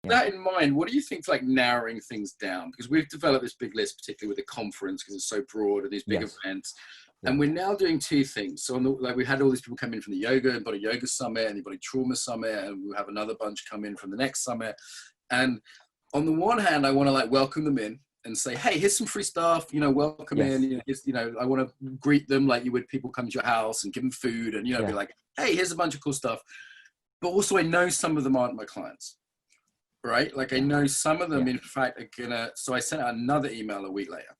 that in mind, what do you think for like narrowing things down? Because we've developed this big list, particularly with the conference, because it's so broad and these big events. And we're now doing two things. So like we had all these people come in from the yoga and body yoga summit and the body trauma summit, and we'll have another bunch come in from the next summit. And on the one hand, I want to like welcome them in and say, hey, here's some free stuff, welcome in, I want to greet them like you would people come to your house and give them food and, be like, hey, here's a bunch of cool stuff. But also I know some of them aren't my clients, right? Like I know some of them, in fact, are gonna, so I sent out another email a week later.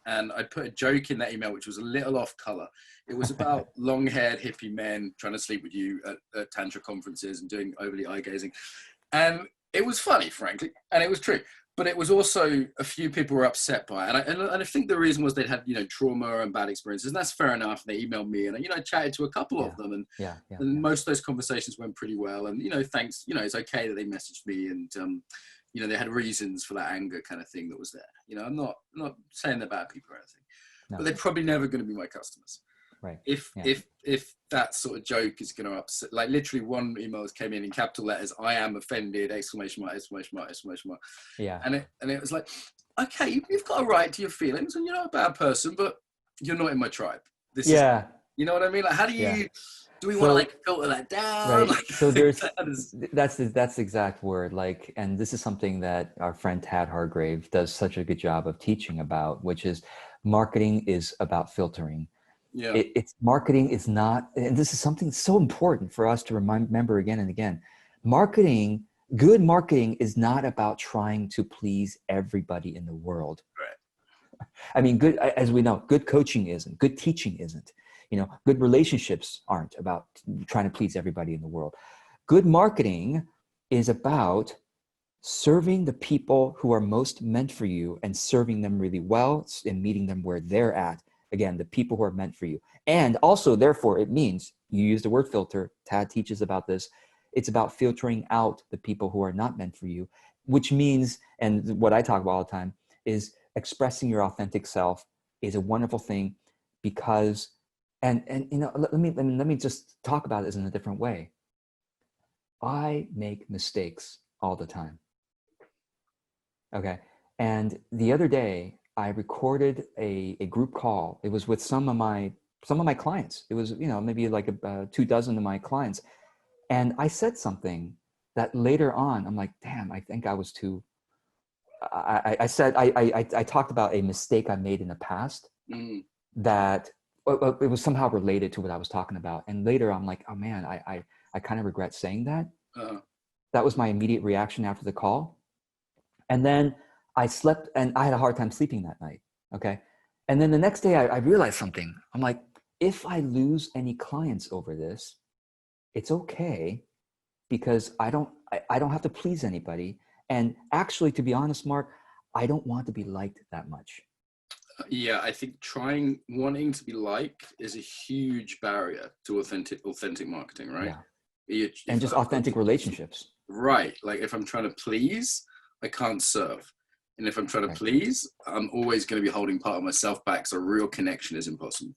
And I put a joke in that email, which was a little off color. It was about long-haired hippie men trying to sleep with you at tantra conferences and doing overly eye-gazing. And it was funny, frankly, and it was true. But it was also, a few people were upset by it. And I think the reason was they'd had, trauma and bad experiences. And that's fair enough. They emailed me and, I chatted to a couple of them. And most of those conversations went pretty well. And, thanks, it's okay that they messaged me and, they had reasons for that anger kind of thing that was there. I'm not saying they're bad people or anything, but they're probably never going to be my customers. Right. If that sort of joke is going to upset, like literally one email came in capital letters, I am offended, exclamation mark, exclamation mark, exclamation mark. Yeah. And it was like, okay, you've got a right to your feelings and you're not a bad person, but you're not in my tribe. This is, you know what I mean? Like, how do you, do we want to like filter that down? Right. Like, so that's the exact word. Like, and this is something that our friend Tad Hargrave does such a good job of teaching about, which is marketing is about filtering. Yeah. It's marketing is not, and this is something so important for us to remember again and again. Good marketing is not about trying to please everybody in the world. Right. I mean, as we know, good coaching isn't, good teaching isn't. Good relationships aren't about trying to please everybody in the world. Good marketing is about serving the people who are most meant for you and serving them really well and meeting them where they're at. Again, the people who are meant for you. And also, therefore, it means, you use the word filter, Tad teaches about this, it's about filtering out the people who are not meant for you, which means, and what I talk about all the time, is expressing your authentic self is a wonderful thing because And let me just talk about this in a different way. I make mistakes all the time. Okay. And the other day I recorded a group call. It was with some of my clients. It was, maybe like 24 of my clients. And I said something that later on, I'm like, damn, I think I was too, I talked about a mistake I made in the past that it was somehow related to what I was talking about. And later I'm like, oh man, I kind of regret saying that. That was my immediate reaction after the call. And then I slept and I had a hard time sleeping that night. Okay. And then the next day I realized something. I'm like, if I lose any clients over this, it's okay because I don't have to please anybody. And actually, to be honest, Mark, I don't want to be liked that much. Yeah, I think wanting to be liked is a huge barrier to authentic marketing, right? Yeah. And just authentic relationships. Right. Like if I'm trying to please, I can't serve. And if I'm trying to please, I'm always going to be holding part of myself back. So real connection is impossible.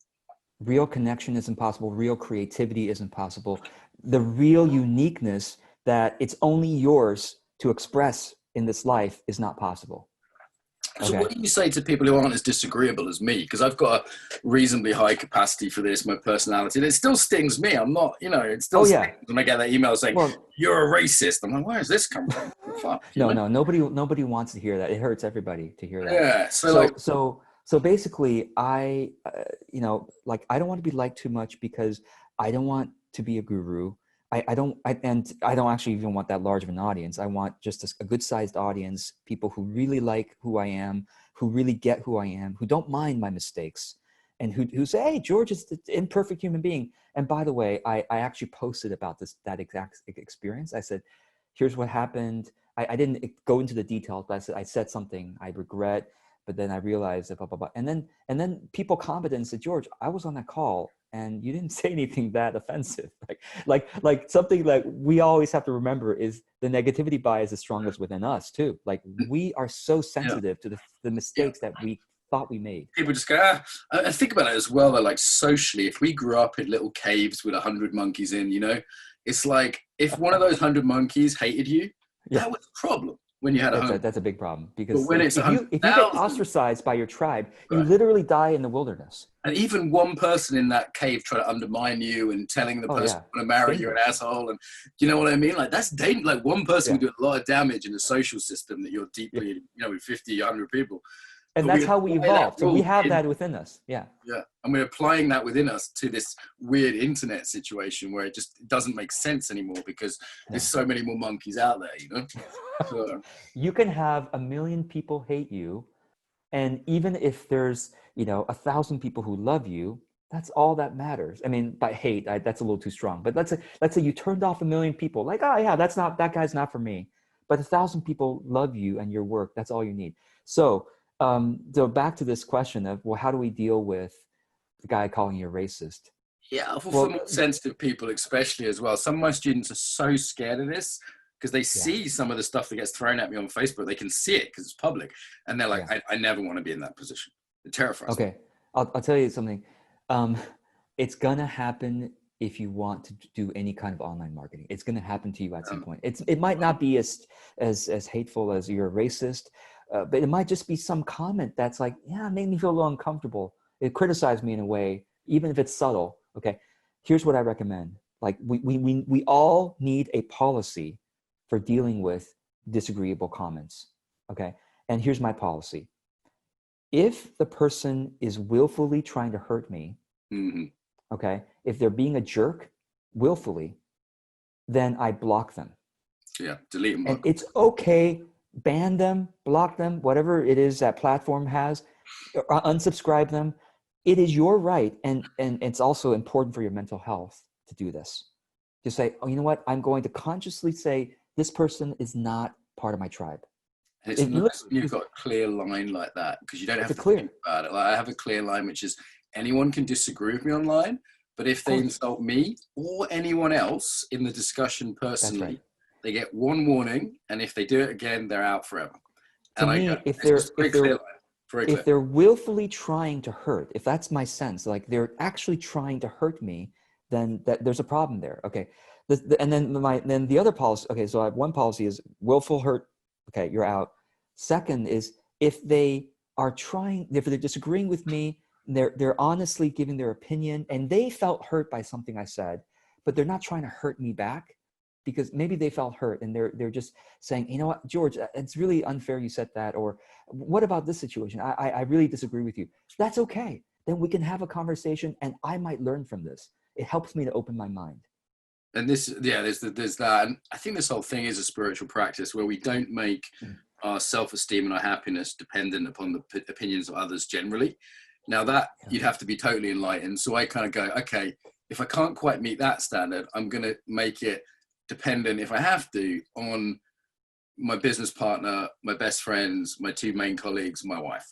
Real connection is impossible. Real creativity is impossible. The real uniqueness that it's only yours to express in this life is not possible. So what do you say to people who aren't as disagreeable as me? Because I've got a reasonably high capacity for this, my personality. And it still stings me. I'm not, it still stings when I get that email saying, you're a racist. I'm like, where does this come from? Fuck, no, nobody wants to hear that. It hurts everybody to hear that. Yeah. So basically I don't want to be liked too much because I don't want to be a guru. I don't actually even want that large of an audience. I want just a good sized audience, people who really like who I am, who really get who I am, who don't mind my mistakes, and who say, hey, George is the imperfect human being. And by the way, I actually posted about that exact experience. I said, here's what happened. I didn't go into the details, but I said something I regret, but then I realized that blah, blah, blah. And then people commented and said, George, I was on that call and you didn't say anything that offensive. Like something like we always have to remember is the negativity bias is strongest within us too. Like we are so sensitive to the mistakes that we thought we made. People just go, I think about it as well, though, like socially, if we grew up in little caves with 100 monkeys in, it's like if one of those 100 monkeys hated you that was a problem when you had a home. That's a big problem, because but when it's if you get ostracized by your tribe, you literally die in the wilderness. And even one person in that cave trying to undermine you and telling the person want to marry you an asshole, and you know what I mean? Like, that's dangerous. Like, one person can do a lot of damage in the social system that you're deeply, you know, with 50, 100 people. And that's how we evolved. So we have that within us. Yeah. Yeah. And we're applying that within us to this weird internet situation where it just doesn't make sense anymore, because there's so many more monkeys out there, you know? So. You can have 1 million people hate you. And even if there's, you know, 1,000 people who love you, that's all that matters. I mean, by hate, that's a little too strong. But let's say you turned off 1 million people. Like, oh yeah, that guy's not for me. But 1,000 people love you and your work. That's all you need. So back to this question of, well, how do we deal with the guy calling you a racist? Yeah, for more sensitive people especially as well. Some of my students are so scared of this because they see some of the stuff that gets thrown at me on Facebook. They can see it because it's public. And they're like, I never want to be in that position. It terrifies me. Okay, I'll tell you something. It's going to happen if you want to do any kind of online marketing. It's going to happen to you at some point. It might not be as hateful as you're a racist, but it might just be some comment that's like, yeah, it made me feel a little uncomfortable. It criticized me in a way, even if it's subtle. Okay, here's what I recommend. Like, we all need a policy for dealing with disagreeable comments. Okay, and here's my policy. If the person is willfully trying to hurt me, okay, if they're being a jerk willfully, then I block them. Yeah, delete them. And it's okay. Ban them, block them, whatever it is that platform has, or unsubscribe them. It is your right, and it's also important for your mental health to do this. To say, oh, you know what? I'm going to consciously say this person is not part of my tribe. And it's nice when you've got a clear line like that, because you don't have to think about it. Like, I have a clear line, which is anyone can disagree with me online, but if they insult me or anyone else in the discussion personally, they get one warning, and if they do it again, they're out forever. To me, if they're willfully trying to hurt, if that's my sense, like they're actually trying to hurt me, then there's a problem there. Okay, and then the other policy. Okay, so I have one policy is willful hurt. Okay, you're out. Second is if they're disagreeing with me, they're honestly giving their opinion, and they felt hurt by something I said, but they're not trying to hurt me back, because maybe they felt hurt and they're just saying, you know what, George, it's really unfair you said that, or what about this situation? I really disagree with you. That's okay. Then we can have a conversation, and I might learn from this. It helps me to open my mind. And there's that. And I think this whole thing is a spiritual practice where we don't make our self-esteem and our happiness dependent upon the opinions of others generally. Now that you'd have to be totally enlightened. So I kind of go, okay, if I can't quite meet that standard, I'm going to make it dependent, if I have to, on my business partner, my best friends, my 2 main colleagues, my wife.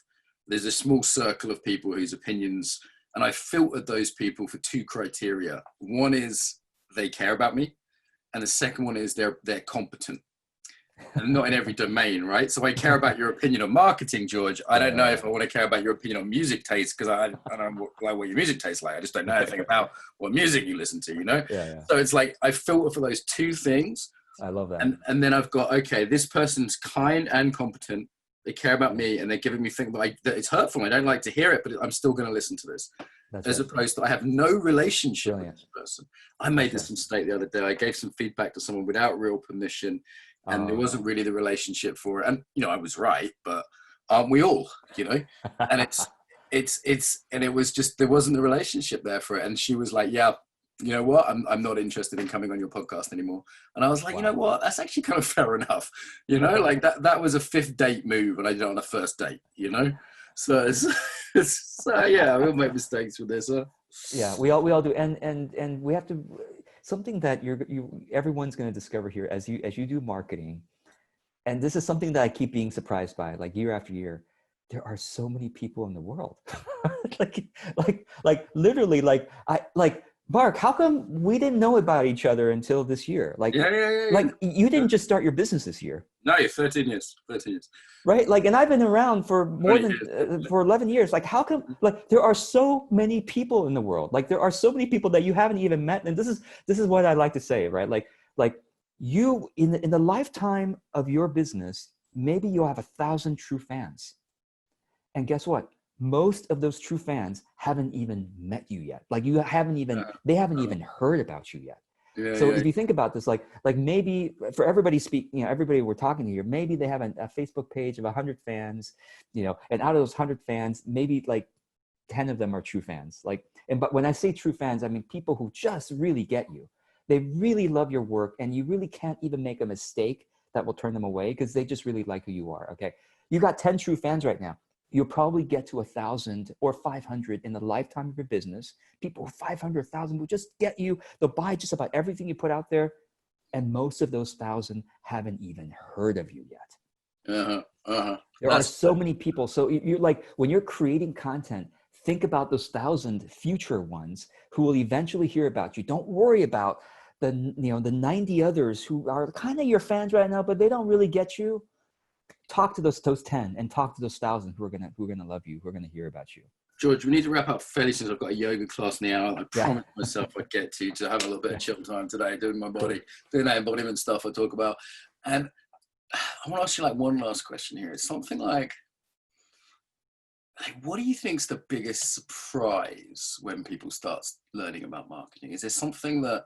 There's a small circle of people whose opinions, and I filtered those people for 2 criteria. One is they care about me, and the second one is they're competent. And not in every domain, right? So I care about your opinion on marketing, George. I don't know if I want to care about your opinion on music taste, because I don't know what your music tastes like. I just don't know anything about what music you listen to, you know? So it's like I filter for those 2 things. I love that. And then I've got, okay, this person's kind and competent. They care about me, and they're giving me things that it's hurtful. I don't like to hear it, but I'm still going to listen to this. As opposed to I have no relationship with this person. I made this mistake the other day. I gave some feedback to someone without real permission, and there wasn't really the relationship for it. And, you know, I was right, but aren't we all, you know? And and it was just, there wasn't the relationship there for it. And she was like, yeah, you know what? I'm not interested in coming on your podcast anymore. And I was like, you know what? That's actually kind of fair enough. You know, like that was a 5th date move, and I did it on a 1st date, you know? So yeah, we'll make mistakes with this. Huh? Yeah, we all do. And we have to, something that everyone's going to discover here as you do marketing. And this is something that I keep being surprised by, like year after year. There are so many people in the world. like literally, like Mark, how come we didn't know about each other until this year? Like, like you didn't just start your business this year. No, you're 13 years. Right? Like, and I've been around for more than, for 11 years. Like, how come, like, there are so many people in the world. Like, there are so many people that you haven't even met. And this is what I like to say, right? Like, you in the lifetime of your business, maybe you'll have 1,000 true fans. And guess what? Most of those true fans haven't even met you yet. Like they haven't even heard about you yet. If you think about this, like maybe for everybody everybody we're talking to here, maybe they have a Facebook page of 100 fans, and out of those 100 fans, maybe like 10 of them are true fans. But when I say true fans, I mean people who just really get you. They really love your work, and you really can't even make a mistake that will turn them away because they just really like who you are. Okay, you got 10 true fans right now. You'll probably get to 1,000 or 500 in the lifetime of your business. People 500, 1,000 will just get you. They'll buy just about everything you put out there. And most of those 1,000 haven't even heard of you yet. There are so many people. So you're like, when you're creating content, think about those 1,000 future ones who will eventually hear about you. Don't worry about the 90 others who are kind of your fans right now, but they don't really get you. Talk to those 10 and talk to those 1,000 who are gonna love you, who are gonna hear about you. George, we need to wrap up fairly soon. I've got a yoga class in the hour. I promised myself I'd get to have a little bit of chill time today, doing my body, doing that embodiment stuff I talk about. And I want to ask you one last question here. It's something like what do you think's the biggest surprise when people start learning about marketing? Is there something that,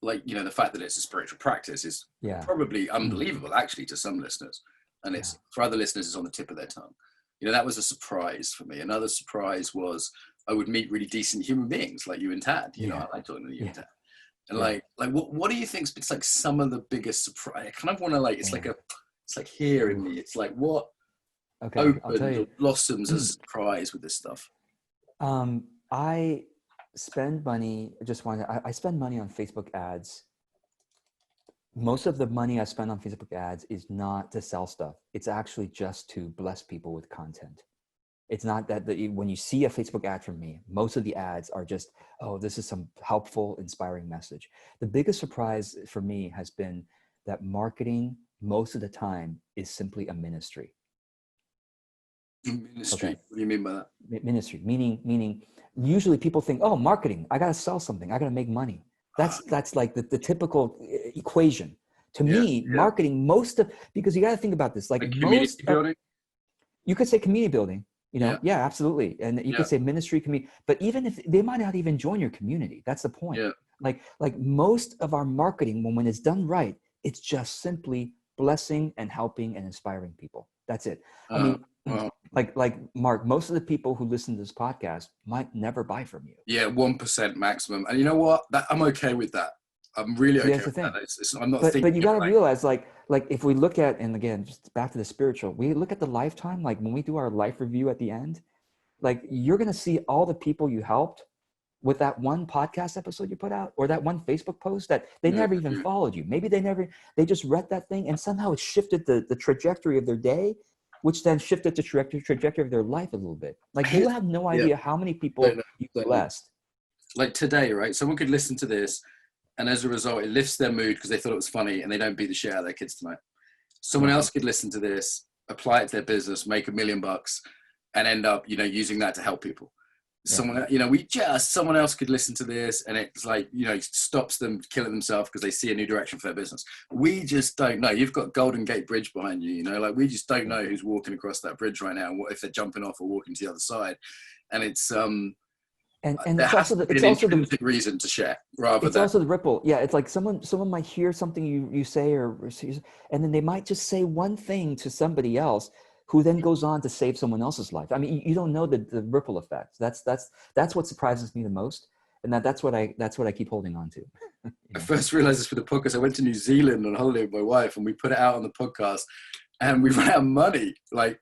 the fact that it's a spiritual practice is probably unbelievable actually to some listeners. And it's for other listeners, it's on the tip of their tongue. That was a surprise for me. Another surprise was I would meet really decent human beings like you and Tad. I like talking to you and Tad. And what do you think is some of the biggest surprise? I kind of want to it's like here in me. It's like what opens or blossoms as a surprise with this stuff. I spend money. I spend money on Facebook ads. Most of the money I spend on Facebook ads is not to sell stuff. It's actually just to bless people with content. It's not that when you see a Facebook ad from me, most of the ads are just, this is some helpful, inspiring message. The biggest surprise for me has been that marketing most of the time is simply a ministry. Ministry? Okay. What do you mean by that? Ministry, meaning usually people think, marketing, I got to sell something. I got to make money. That's like the typical equation. To me, marketing, because you got to think about this. Community building? You could say community building, absolutely. And you could say ministry, community, but even if they might not even join your community, that's the point. Yeah. Like most of our marketing, when it's done right, it's just simply blessing and helping and inspiring people. That's it. I mean, like Mark, most of the people who listen to this podcast might never buy from you. Yeah, 1% maximum. And you know what? I'm okay with that. I'm really okay with that. I'm not thinking. But you got to realize, like if we look at, and again, just back to the spiritual, we look at the lifetime. Like when we do our life review at the end, you're gonna see all the people you helped with that one podcast episode you put out, or that one Facebook post that they never even followed you. Maybe they just read that thing and somehow it shifted the trajectory of their day, which then shifted the trajectory of their life a little bit. You have no idea how many people you blessed. Like today, right? Someone could listen to this, and as a result, it lifts their mood because they thought it was funny, and they don't beat the shit out of their kids tonight. Someone else could listen to this, apply it to their business, make $1 million, and end up, using that to help people. Someone else could listen to this, and it's stops them killing themselves because they see a new direction for their business. We just don't know. You've got Golden Gate Bridge behind you, we just don't know who's walking across that bridge right now, and what if they're jumping off or walking to the other side. And it's and it's also the reason to share rather it's than also the ripple. Yeah, it's like someone might hear something you say and then they might just say one thing to somebody else who then goes on to save someone else's life. I mean, you don't know the ripple effect. That's what surprises me the most, and that's what I keep holding on to. I first realized this for the podcast. I went to New Zealand on holiday with my wife, and we put it out on the podcast, and we ran out of money.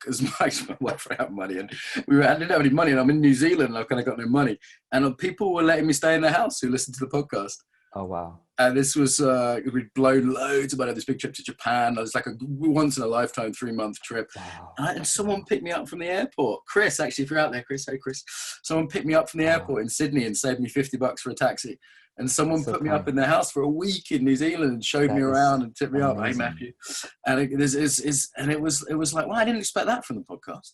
As much my wife ran out of money, and I didn't have any money, and I'm in New Zealand, and I've kind of got no money, and people were letting me stay in their house who listened to the podcast. Oh, wow. And this was, we'd blown loads about this big trip to Japan. It was like a once in a lifetime 3-month trip. Wow. And someone picked me up from the airport. Chris, actually, if you're out there, Chris, hey, Chris. Someone picked me up from the airport in Sydney and saved me $50 for a taxi. And someone put me up in their house for a week in New Zealand and showed me around and tipped me up. Hey, Matthew. And it was like, well, I didn't expect that from the podcast.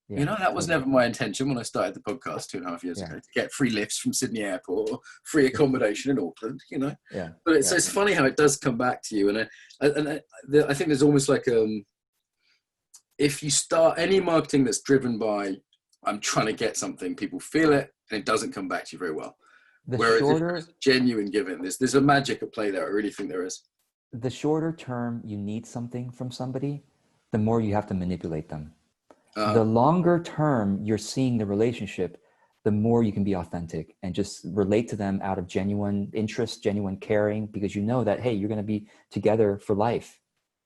Yeah, you know, that was never my intention when I started the podcast 2.5 years ago, to get free lifts from Sydney Airport or free accommodation in Auckland, you know. Yeah. But it's funny how it does come back to you. And I think there's almost like, if you start any marketing that's driven by, I'm trying to get something, people feel it and it doesn't come back to you very well. Whereas if it's genuine giving, there's a magic at play there. I really think there is. The shorter term you need something from somebody, the more you have to manipulate them. The longer term you're seeing the relationship, the more you can be authentic and just relate to them out of genuine interest, genuine caring, because you know that, hey, you're going to be together for life,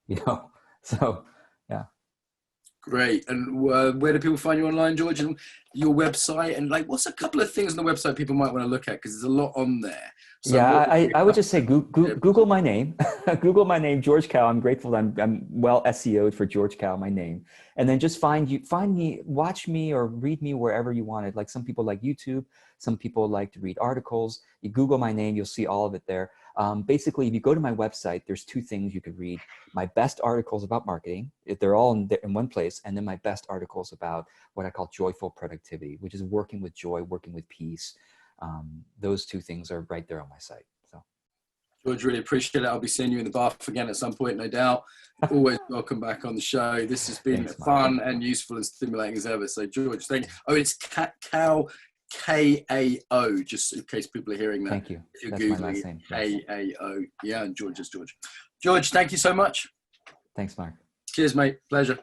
you know? So, yeah. Great. And where do people find you online, George? And your website? And like, what's a couple of things on the website people might want to look at? Because there's a lot on there. So I would just say Google my name. Google my name, George Kao. I'm grateful that I'm well SEO'd for George Kao, my name. And then just find me, watch me or read me wherever you want it. Like some people like YouTube. Some people like to read articles. You Google my name, you'll see all of it there. Basically, if you go to my website, there's two things you could read. My best articles about marketing, they're all in one place. And then my best articles about what I call joyful productivity, which is working with joy, working with peace. Those two things are right there on my site. So, George, really appreciate it. I'll be seeing you in the bath again at some point, no doubt. Always welcome back on the show. This has been fun and useful and stimulating as ever. So, George, thank you. Oh, it's Kao, K-A-O, just in case people are hearing that. Thank you. If you're That's Googling my last name. K-A-O. Yeah, and George is George. George, thank you so much. Thanks, Mark. Cheers, mate. Pleasure.